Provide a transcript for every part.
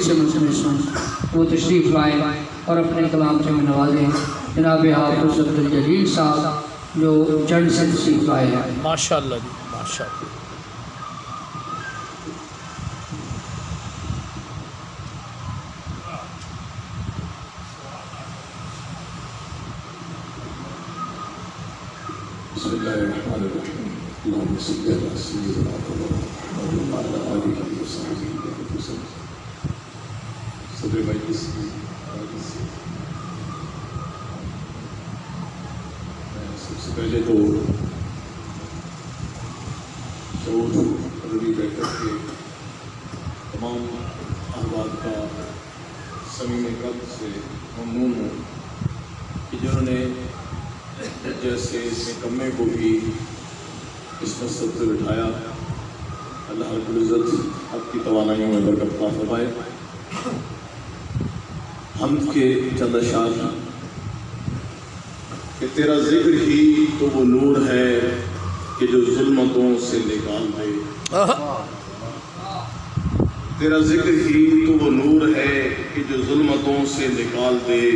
سے ملتمس ہوں وہ تشریف لائیں اور اپنے کلام سے میں نوازیں جناب حافظ عبدالجلیل صاحب جو جڑ سے تشریف لائے ہیں۔ ماشاءاللہ جی ماشاءاللہ۔ بسم اللہ الرحمن الرحیم اللہم صلی علی سیدنا محمد وعلی آلہ وصحبہ وسلم۔ صدر مجلس سب سے پہلے تو شعور ادبی بیٹھک کے تمام احباب کا صمیم قلب سے ممنون ہوں کہ جنہوں نے جیسے اس نکمے کو بھی اس مقصد سے بٹھایا۔ اللہ رب العزت آپ کی توانائیوں میں برکت عطا فرمائے۔ حمد کے چند اشعار کہ تیرا ذکر ہی تو وہ نور ہے کہ جو ظلمتوں سے نکال دے، تیرا ذکر ہی تو وہ نور ہے کہ جو ظلمتوں سے نکال دے،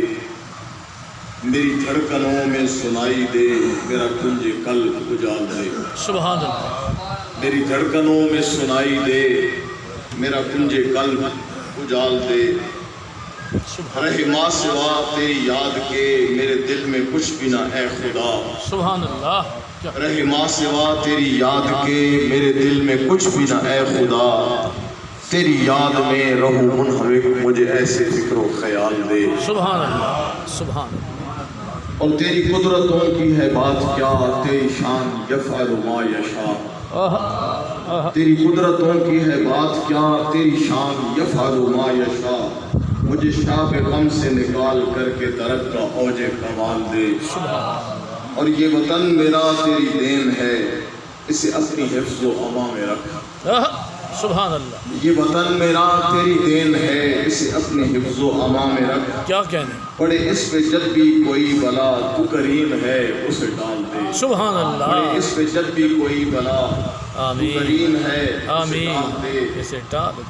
میری دھڑکنوں میں سنائی دے میرا کنج قلب اجال دے۔ سبحان اللہ۔ میری دھڑکنوں میں سنائی دے میرا کنج قلب اجال دے۔ رہے ماں سوا تیری یاد کے میرے دل میں کچھ بھی نہ اے خدا۔ سبحان اللہ۔ رہے ماں سوا تیری یاد کے میرے دل میں کچھ بھی نہ اے خدا، تیری یاد میں رہوں منہمک مجھے ایسے فکر و خیال دے۔ سبحان اللہ سبحان اللہ۔ اور تیری قدرتوں کی ہے بات کیا، تیری شان یفعل ما یشاء۔ تیری قدرتوں کی ہے بات کیا، تیری شان یفعل ما یشاء۔ مجھے شاپ غم سے نکال کر کے درد کا اوج کمال دے۔ اور یہ وطن میرا تیری دین ہے، اسے اپنی حفظ و امان میں رکھ۔ سبحان اللہ۔ یہ وطن میرا تیری دین ہے، اسے اپنے حفظ و امان میں رکھ۔ کیا کہنے۔ پڑے اس پہ جب بھی کوئی بلا تو کریم ہے اسے ڈال دے۔ سبحان اللہ۔ پڑے اس پہ جب بھی کوئی بلا تو آمین کریم ہے اسے آمین ڈال دے۔ اسے ڈال